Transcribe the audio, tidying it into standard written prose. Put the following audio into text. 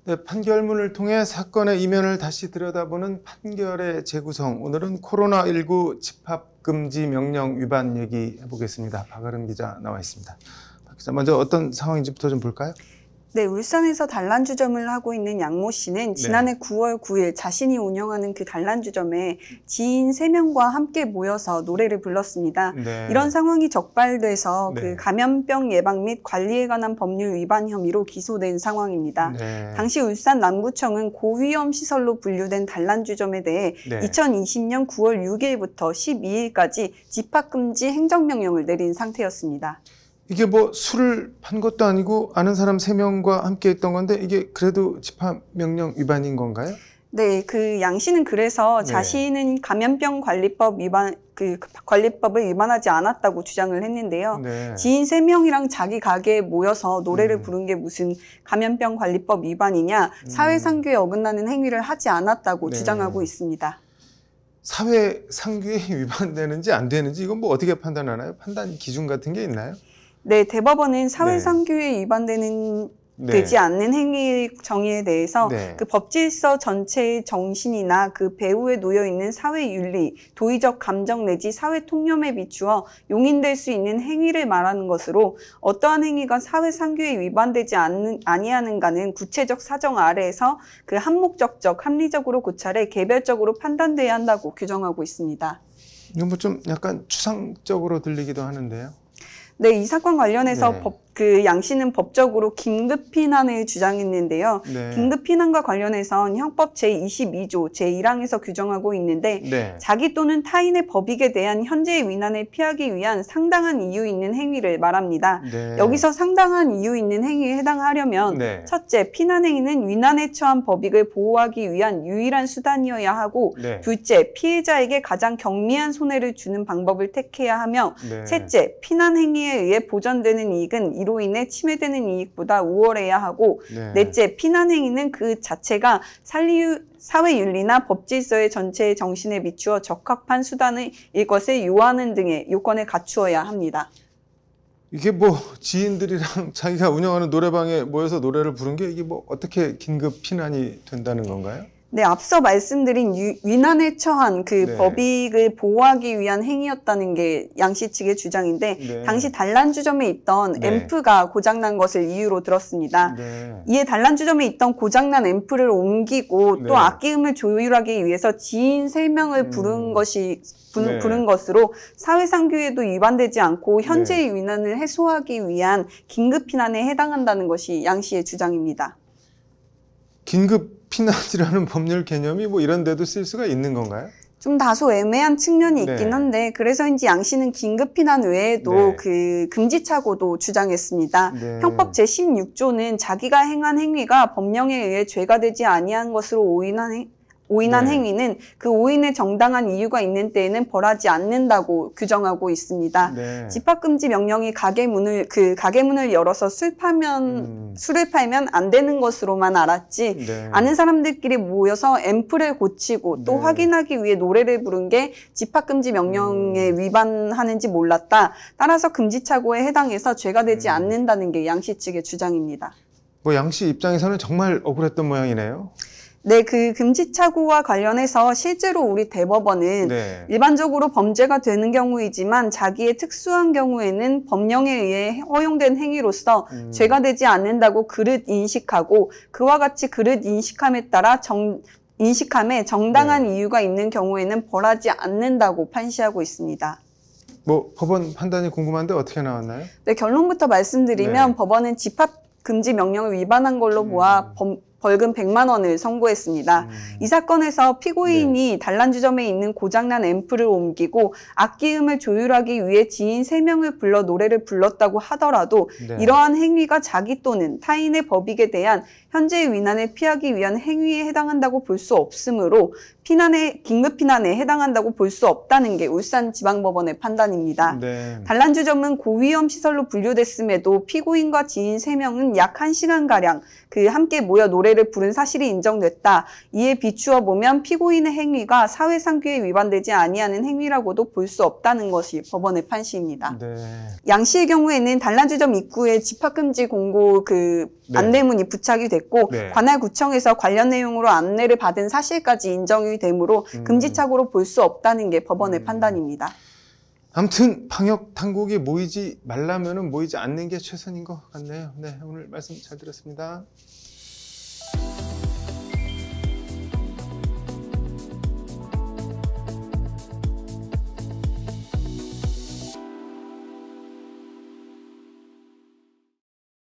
네, 판결문을 통해 사건의 이면을 다시 들여다보는 판결의 재구성. 오늘은 코로나19 집합금지 명령 위반 얘기해 보겠습니다. 박아름 기자 나와 있습니다. 박 기자, 먼저 어떤 상황인지부터 좀 볼까요? 네, 울산에서 단란주점을 하고 있는 양모 씨는 지난해 9월 9일 자신이 운영하는 그 단란주점에 지인 3명과 함께 모여서 노래를 불렀습니다. 네. 이런 상황이 적발돼서 네. 그 감염병 예방 및 관리에 관한 법률 위반 혐의로 기소된 상황입니다. 네. 당시 울산 남구청은 고위험 시설로 분류된 단란주점에 대해 네. 2020년 9월 6일부터 12일까지 집합금지 행정명령을 내린 상태였습니다. 이게 뭐 술을 판 것도 아니고 아는 사람 3명과 함께 했던 건데 이게 그래도 집합명령 위반인 건가요? 네, 그 양 씨는 그래서 네. 자신은 감염병 관리법 위반, 관리법을 위반하지 않았다고 주장을 했는데요. 네. 지인 3명이랑 자기 가게에 모여서 노래를 부른 게 무슨 감염병 관리법 위반이냐, 사회상규에 어긋나는 행위를 하지 않았다고 네. 주장하고 있습니다. 사회상규에 위반되는지 안 되는지 이건 뭐 어떻게 판단하나요? 판단 기준 같은 게 있나요? 네, 대법원은 사회상규에 위반되는 되지 않는 행위 정의에 대해서 그 법질서 전체의 정신이나 그 배후에 놓여있는 사회윤리, 도의적 감정 내지 사회통념에 비추어 용인될 수 있는 행위를 말하는 것으로 어떠한 행위가 사회상규에 위반되지 아니하는가는 구체적 사정 아래에서 그 한목적적, 합리적으로 고찰해 개별적으로 판단돼야 한다고 규정하고 있습니다. 이건 뭐 좀 약간 추상적으로 들리기도 하는데요. 네, 이 사건 관련해서 양 씨는 법적으로 긴급 피난을 주장했는데요. 네. 긴급 피난과 관련해선 형법 제22조 제1항에서 규정하고 있는데 자기 또는 타인의 법익에 대한 현재의 위난을 피하기 위한 상당한 이유 있는 행위를 말합니다. 여기서 상당한 이유 있는 행위에 해당하려면 첫째, 피난 행위는 위난에 처한 법익을 보호하기 위한 유일한 수단이어야 하고 둘째, 피해자에게 가장 경미한 손해를 주는 방법을 택해야 하며 셋째, 피난 행위에 의해 보전되는 이익은 이로 인해 침해되는 이익보다 우월해야 하고 넷째, 피난 행위는 그 자체가 사회윤리나 법질서의 전체의 정신에 비추어 적합한 수단일 것을 요하는 등의 요건을 갖추어야 합니다. 이게 뭐 지인들이랑 자기가 운영하는 노래방에 모여서 노래를 부른 게 이게 뭐 어떻게 긴급 피난이 된다는 건가요? 네, 앞서 말씀드린 위난에 처한 그 법익을 보호하기 위한 행위였다는 게 양 씨 측의 주장인데 당시 단란주점에 있던 앰프가 고장난 것을 이유로 들었습니다. 이에 단란주점에 있던 고장난 앰프를 옮기고 또 악기음을 조율하기 위해서 지인 3명을 부른 것으로 사회상규에도 위반되지 않고 현재의 위난을 해소하기 위한 긴급피난에 해당한다는 것이 양 씨의 주장입니다. 긴급 피난이라는 법률 개념이 뭐 이런 데도 쓸 수가 있는 건가요? 좀 다소 애매한 측면이 있긴 한데 그래서인지 양 씨는 긴급 피난 외에도 그 금지착오도 주장했습니다. 형법 제16조는 자기가 행한 행위가 법령에 의해 죄가 되지 아니한 것으로 오인한 행위는 그 오인에 정당한 이유가 있는 때에는 벌하지 않는다고 규정하고 있습니다. 집합금지 명령이 가게문을 열어서 술을 팔면 안 되는 것으로만 알았지 아는 사람들끼리 모여서 앰프를 고치고 또 확인하기 위해 노래를 부른 게 집합금지 명령에 위반하는지 몰랐다. 따라서 금지착오에 해당해서 죄가 되지 않는다는 게 양 씨 측의 주장입니다. 뭐 양 씨 입장에서는 정말 억울했던 모양이네요. 네, 그 금지착오와 관련해서 실제로 우리 대법원은 일반적으로 범죄가 되는 경우이지만 자기의 특수한 경우에는 법령에 의해 허용된 행위로서 죄가 되지 않는다고 그릇 인식하고 그와 같이 그릇 인식함에 따라 인식함에 정당한 이유가 있는 경우에는 벌하지 않는다고 판시하고 있습니다. 뭐 법원 판단이 궁금한데 어떻게 나왔나요? 네, 결론부터 말씀드리면 법원은 집합금지 명령을 위반한 걸로 보아 벌금 100만 원을 선고했습니다. 이 사건에서 피고인이 단란주점에 있는 고장난 앰프를 옮기고 악기음을 조율하기 위해 지인 3명을 불러 노래를 불렀다고 하더라도 이러한 행위가 자기 또는 타인의 법익에 대한 현재의 위난을 피하기 위한 행위에 해당한다고 볼 수 없으므로 긴급 피난에 해당한다고 볼 수 없다는 게 울산지방법원의 판단입니다. 단란주점은 고위험 시설로 분류됐음에도 피고인과 지인 3명은 약 1시간가량 함께 모여 노래 노래를 부른 사실이 인정됐다. 이에 비추어 보면 피고인의 행위가 사회상규에 위반되지 아니하는 행위라고도 볼 수 없다는 것이 법원의 판시입니다. 네. 양 씨의 경우에는 단란주점 입구에 집합금지 공고 네. 안내문이 부착이 됐고 네. 관할구청에서 관련 내용으로 안내를 받은 사실까지 인정이 되므로 금지착오로 볼 수 없다는 게 법원의 판단입니다. 아무튼 방역 당국이 모이지 말라면은 모이지 않는 게 최선인 것 같네요. 네, 오늘 말씀 잘 들었습니다.